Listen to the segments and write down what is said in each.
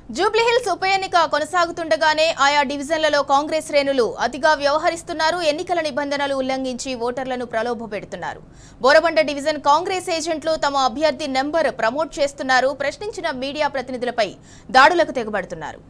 జూబ్లీహిల్స్ ఉప ఎన్నిక కొనసాగుతుండగానే ఆయా డివిజన్లలో కాంగ్రెస్ శ్రేణులు అతిగా వ్యవహరిస్తున్నారు. ఎన్నికల నిబంధనలు ఉల్లంఘించి ఓటర్లను ప్రలోభపెడుతున్నారు. బోరబండ డివిజన్ కాంగ్రెస్ ఏజెంట్లు తమ అభ్యర్థి నెంబర్ ప్రమోట్ చేస్తున్నారు. ప్రశ్నించిన మీడియా ప్రతినిధులపై దాడులకు తెగబడుతున్నారు.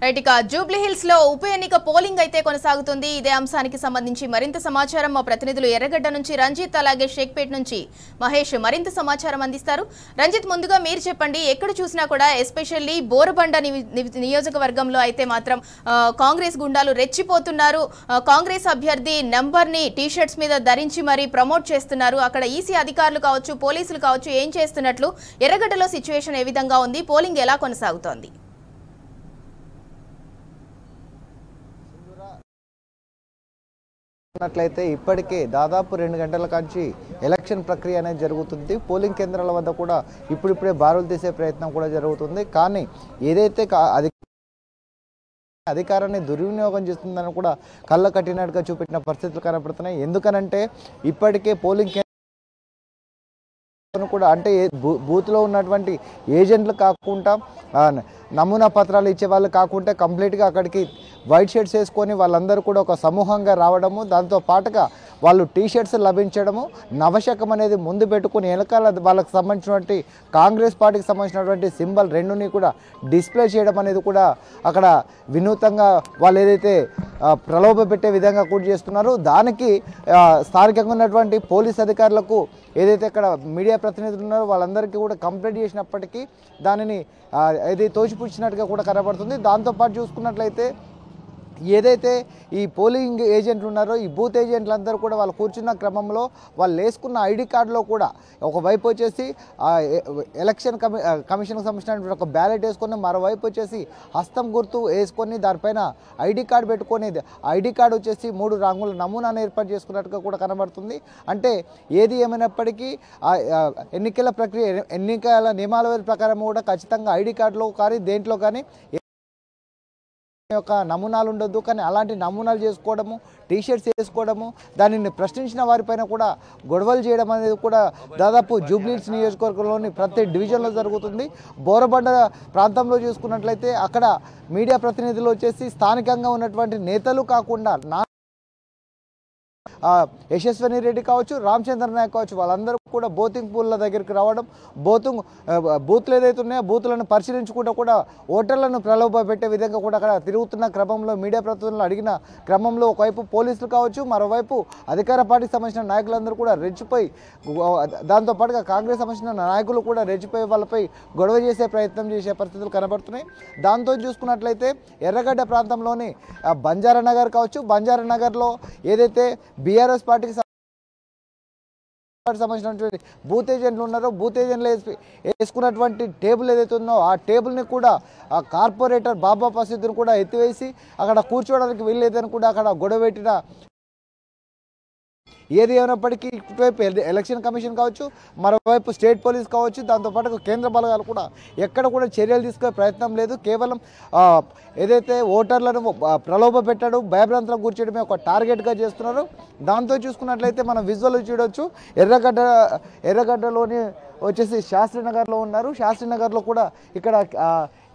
రైట్, జూబ్లీహిల్స్ లో ఉప ఎన్నిక పోలింగ్ అయితే కొనసాగుతుంది. ఇదే అంశానికి సంబంధించి మరింత సమాచారం మా ప్రతినిధులు ఎర్రగడ్డ నుంచి రంజిత్, అలాగే షేక్పేట్ నుంచి మహేష్ మరింత సమాచారం అందిస్తారు. రంజిత్, ముందుగా మీరు చెప్పండి, ఎక్కడ చూసినా కూడా ఎస్పెషల్లీ బోరబండ నియోజకవర్గంలో అయితే మాత్రం కాంగ్రెస్ గుండాలు రెచ్చిపోతున్నారు. కాంగ్రెస్ అభ్యర్థి నెంబర్ ని టీషర్ట్స్ మీద ధరించి మరీ ప్రమోట్ చేస్తున్నారు. అక్కడ ఈసీ అధికారులు కావచ్చు, పోలీసులు కావచ్చు, ఏం చేస్తున్నట్లు ఎర్రగడ్డలో సిచ్యువేషన్ ఏ విధంగా ఉంది, పోలింగ్ ఎలా కొనసాగుతోంది? ఉన్నట్లయితే ఇప్పటికే దాదాపు 2 గంటల నుంచి ఎలక్షన్ ప్రక్రియ అనేది జరుగుతుంది. పోలింగ్ కేంద్రాల వద్ద కూడా ఇప్పుడిప్పుడే బారులు తీసే ప్రయత్నం కూడా జరుగుతుంది. కానీ ఏదైతే అధికారాన్ని దుర్వినియోగం చేస్తుందని కూడా కళ్ళ కట్టినట్టుగా చూపెట్టిన పరిస్థితులు కనపడుతున్నాయి. ఎందుకనంటే ఇప్పటికే పోలింగ్ కూడా అంటే బూత్లో ఉన్నటువంటి ఏజెంట్లు కాకుండా నమూనా పత్రాలు ఇచ్చే వాళ్ళు కాకుండా కంప్లీట్గా అక్కడికి వైట్ షర్ట్స్ వేసుకొని వాళ్ళందరూ కూడా ఒక సమూహంగా రావడము, దాంతో పాటుగా వాళ్ళు టీషర్ట్స్ లభించడము, నవశకం అనేది ముందు పెట్టుకుని వెనకాల వాళ్ళకి సంబంధించినటువంటి కాంగ్రెస్ పార్టీకి సంబంధించినటువంటి సింబల్ రెండుని కూడా డిస్ప్లే చేయడం అనేది కూడా అక్కడ వినూతంగా వాళ్ళు ఏదైతే ప్రలోభ పెట్టే విధంగా కూడా చేస్తున్నారు. దానికి స్థానికంగా ఉన్నటువంటి పోలీస్ అధికారులకు ఏదైతే ఇక్కడ మీడియా ప్రతినిధులు ఉన్నారో వాళ్ళందరికీ కూడా కంప్లైంట్ చేసినప్పటికీ దానిని ఇది తోచిపుచ్చినట్టుగా కూడా కనబడుతుంది. దాంతోపాటు చూసుకున్నట్లయితే ఏదైతే ఈ పోలింగ్ ఏజెంట్లు ఉన్నారో ఈ బూత్ ఏజెంట్లందరూ కూడా వాళ్ళు కూర్చున్న క్రమంలో వాళ్ళు వేసుకున్న ఐడి కార్డులో కూడా ఒకవైపు వచ్చేసి ఎలక్షన్ కమిషన్కి సంబంధించిన ఒక బ్యాలెట్ వేసుకొని, మరోవైపు వచ్చేసి హస్తం గుర్తు వేసుకొని దానిపైన ఐడి కార్డు పెట్టుకొని ఐడి కార్డు వచ్చేసి 3 రంగుల నమూనాను ఏర్పాటు చేసుకున్నట్టుగా కూడా కనబడుతుంది. అంటే ఏది ఏమైనప్పటికీ ఎన్నికల ప్రక్రియ ఎన్నికల నియమాల ప్రకారం కూడా ఖచ్చితంగా ఐడి కార్డులో కానీ దేంట్లో కానీ యొక్క నమూనాలు ఉండొద్దు. కానీ అలాంటి నమూనాలు చేసుకోవడము, టీషర్ట్స్ వేసుకోవడము, దానిని ప్రశ్నించిన వారిపైన కూడా గొడవలు చేయడం అనేది కూడా దాదాపు జూబ్లీహిల్స్ నియోజకవర్గంలోని ప్రతి డివిజన్లో జరుగుతుంది. బోరబండ ప్రాంతంలో చూసుకున్నట్లయితే అక్కడ మీడియా ప్రతినిధులు వచ్చేసి స్థానికంగా ఉన్నటువంటి నేతలు కాకుండా యశస్విని రెడ్డి కావచ్చు, రామచంద్ర నాయక్ కావచ్చు, వాళ్ళందరూ కూడా బోతింగ్ పూల్ల దగ్గరికి రావడం, బూత్లు ఏదైతే ఉన్నాయో బూత్లను పరిశీలించుకుంటూ కూడా ఓటర్లను ప్రలోభ పెట్టే విధంగా కూడా అక్కడ తిరుగుతున్న క్రమంలో మీడియా ప్రతినిధులను అడిగిన క్రమంలో ఒకవైపు పోలీసులు కావచ్చు, మరోవైపు అధికార పార్టీకి సంబంధించిన నాయకులందరూ కూడా రెచ్చిపోయి, దాంతోపాటుగా కాంగ్రెస్ సంబంధించిన నాయకులు కూడా రెచ్చిపోయి వాళ్ళపై గొడవ చేసే ప్రయత్నం చేసే పరిస్థితులు కనబడుతున్నాయి. దాంతో చూసుకున్నట్లయితే ఎర్రగడ్డ ప్రాంతంలోని బంజారా నగర్ కావచ్చు, బంజారా నగర్లో ఏదైతే బీఆర్ఎస్ పార్టీకి సంబంధించినటువంటి బూత్ ఏజెంట్లు ఉన్నారో బూత్ ఏజెంట్లు వేసుకున్నటువంటి టేబుల్ ఏదైతే ఉందో ఆ టేబుల్ని కూడా ఆ కార్పొరేటర్ బాబా ప్రసిద్ధిని కూడా ఎత్తివేసి అక్కడ కూర్చోవడానికి వీల్లేదని కూడా అక్కడ గొడవ పెట్టిన ఏది ఏమైనప్పటికీ ఇటువైపు ఎలక్షన్ కమిషన్ కావచ్చు, మరోవైపు స్టేట్ పోలీస్ కావచ్చు, దాంతోపాటు కేంద్ర బలగాలు కూడా ఎక్కడ కూడా చర్యలు తీసుకునే ప్రయత్నం లేదు. కేవలం ఏదైతే ఓటర్లను ప్రలోభ పెట్టడం, భయభ్రాంతులకు గుర్చేయడమే ఒక టార్గెట్గా చేస్తున్నారు. దాంతో చూసుకున్నట్లయితే మనం విజువల్ చూడవచ్చు, ఎర్రగడ్డలోని వచ్చేసి శాస్త్రీనగర్లో ఉన్నారు. శాస్త్రీనగర్లో కూడా ఇక్కడ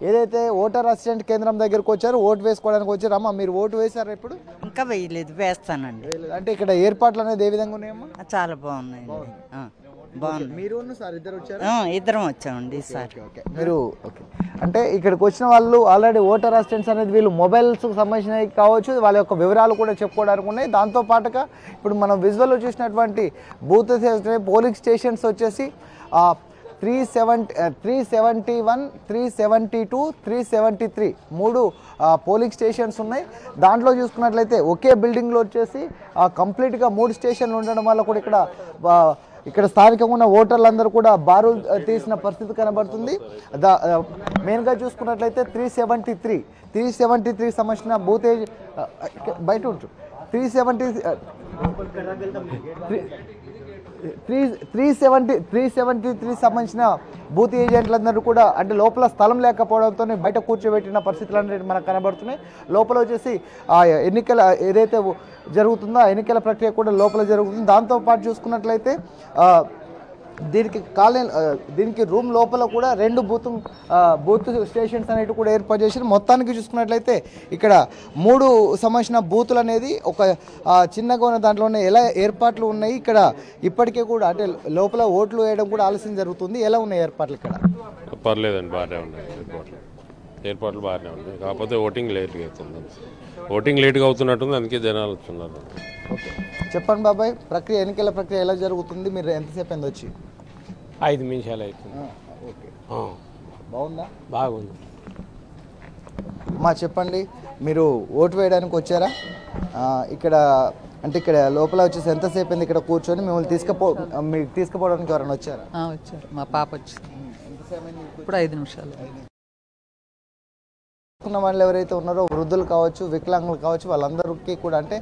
ఏదైతే ఓటర్ అసిస్టెంట్ కేంద్రం దగ్గరకు వచ్చారో ఓటు వేసుకోవడానికి వచ్చారు. అమ్మ మీరు ఓటు వేశారా ఇప్పుడు? ఇంకా వేయలేదు, వేస్తానండి. అంటే ఇక్కడ ఏర్పాట్లు అనేది ఏ విధంగా ఉన్నాయమ్మా? చాలా బాగున్నాయి, బాగుంది. మీరు సార్ ఇద్దరు వచ్చారు? ఇద్దరం వచ్చామండి ఈసారి. మీరు ఓకే అంటే ఇక్కడికి వచ్చిన వాళ్ళు ఆల్రెడీ ఓటర్ అసిస్టెంట్స్ అనేది వీళ్ళు మొబైల్స్కి సంబంధించినవి కావచ్చు, వాళ్ళ యొక్క వివరాలు కూడా చెప్పుకోవడానికి ఉన్నాయి. దాంతోపాటుగా ఇప్పుడు మనం విజువల్లో చూసినటువంటి బూత్ పోలింగ్ స్టేషన్స్ వచ్చేసి 371, 372, 373 3 పోలింగ్ స్టేషన్స్ ఉన్నాయి. దాంట్లో చూసుకున్నట్లయితే ఒకే బిల్డింగ్లో వచ్చేసి కంప్లీట్గా 3 స్టేషన్లు ఉండడం వల్ల కూడా ఇక్కడ స్థానికంగా ఉన్న ఓటర్లందరూ కూడా బారు తీసిన పరిస్థితి కనబడుతుంది. మెయిన్గా చూసుకున్నట్లయితే 373 సంబంధించిన బూత్ బయట ఉంటుంది. 373 సంబంధించిన బూత్ ఏజెంట్లందరూ కూడా అంటే లోపల స్థలం లేకపోవడంతో బయట కూర్చోబెట్టిన పరిస్థితులు అనేవి మనకు కనబడుతున్నాయి. లోపల వచ్చేసి ఎన్నికల ఏదైతే జరుగుతుందో ఆ ఎన్నికల ప్రక్రియ కూడా లోపల జరుగుతుంది. దాంతోపాటు చూసుకున్నట్లయితే దీనికి రూమ్ లోపల కూడా 2 బూత్ స్టేషన్స్ అనేవి కూడా ఏర్పాటు చేశారు. మొత్తానికి చూసుకున్నట్లయితే ఇక్కడ 3 సంబంధించిన బూతులు అనేది ఒక చిన్నగా ఉన్న దాంట్లోనే ఎలా ఏర్పాట్లు ఉన్నాయి. ఇక్కడ ఇప్పటికే కూడా అంటే లోపల ఓట్లు వేయడం కూడా ఆలస్యం జరుగుతుంది. ఎలా ఉన్నాయి ఏర్పాట్లు ఇక్కడ? పర్లేదండి, బాగానే ఉన్నాయి ఏర్పాట్లు బాగానే ఉన్నాయి. కాకపోతే ఓటింగ్ లేట్గా అవుతుంది. ఓటింగ్ లేట్గా అవుతున్నట్టుంది, అందుకే జనాలు వస్తున్నారు. ఓకే చెప్పండి బాబాయ్, ఎన్నికల ప్రక్రియ ఎలా జరుగుతుంది? మీరు ఎంతసేపు అయింది వచ్చి? 5 నిమిషాలు అవుతుంది. ఓకే బాగుందా? బాగుంది. చెప్పండి, మీరు ఓటు వేయడానికి వచ్చారా? ఇక్కడ లోపల వచ్చేసి ఎంతసేపు అయింది ఇక్కడ కూర్చొని? మిమ్మల్ని తీసుకుపోవడానికి ఎవరైనా వచ్చారా? వచ్చారు, మా పాప వచ్చింది. ఇప్పుడు 5 నిమిషాలు. వాళ్ళు ఎవరైతే ఉన్నారో వృద్ధులు కావచ్చు, వికలాంగులు కావచ్చు, వాళ్ళందరికీ కూడా అంటే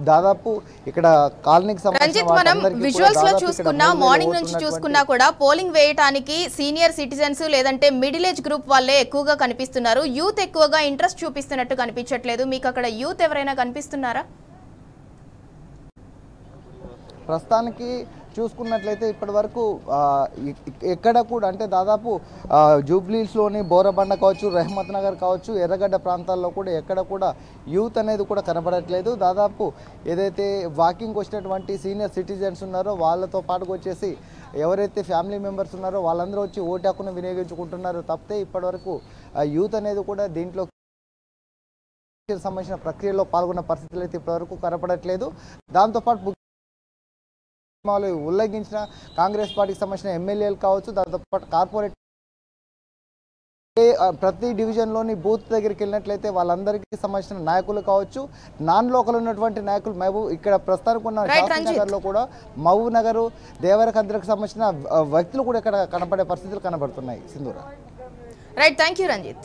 దాదాపు ఇక్కడ కాలనీకి రంజిత్, మనం విజువల్స్ లో చూసుకున్నా మార్నింగ్ నుంచి చూసుకున్నా కూడా పోలింగ్ వేయడానికి సీనియర్ సిటిజన్స్ లేదంటే మిడిల్ ఏజ్ గ్రూప్ వాళ్ళే ఎక్కువగా కనిపిస్తున్నారు. యూత్ ఎక్కువగా ఇంట్రెస్ట్ చూపిస్తున్నట్టు కనిపించట్లేదు. మీకు అక్కడ యూత్ ఎవరైనా కనిపిస్తున్నారా? ప్రస్తుతానికి చూసుకున్నట్లయితే ఇప్పటి వరకు ఎక్కడ కూడా అంటే దాదాపు జూబ్లీస్లోని బోరబండ కావచ్చు, రెహమత్ నగర్ కావచ్చు, ఎర్రగడ్డ ప్రాంతాల్లో కూడా ఎక్కడ కూడా యూత్ అనేది కూడా కనబడట్లేదు. దాదాపు ఏదైతే వాకింగ్కి వచ్చినటువంటి సీనియర్ సిటిజన్స్ ఉన్నారో వాళ్ళతో పాటుకు వచ్చేసి ఎవరైతే ఫ్యామిలీ మెంబర్స్ ఉన్నారో వాళ్ళందరూ వచ్చి ఓటు హక్కును వినియోగించుకుంటున్నారు తప్పితే ఇప్పటివరకు యూత్ అనేది కూడా దీంట్లో సంబంధించిన ప్రక్రియలో పాల్గొన్న పరిస్థితులు అయితే ఇప్పటివరకు కనపడట్లేదు. దాంతోపాటు ఉల్లంఘించిన కాంగ్రెస్ పార్టీకి సంబంధించిన ఎమ్మెల్యేలు కావచ్చు, దాంతోపాటు కార్పొరేట్ ప్రతి డివిజన్లోని బూత్ దగ్గరికి వెళ్ళినట్లయితే వాళ్ళందరికీ సంబంధించిన నాయకులు కావచ్చు, నాన్ లోకల్ ఉన్నటువంటి నాయకులు ఇక్కడ ప్రస్తుతానికి ఉన్న నగర్లో కూడా మహబూబ్ నగర్, దేవరకద్రకు సంబంధించిన వ్యక్తులు కూడా ఇక్కడ కనపడే పరిస్థితులు కనబడుతున్నాయి. Sindhura. Right, thank you Ranjith.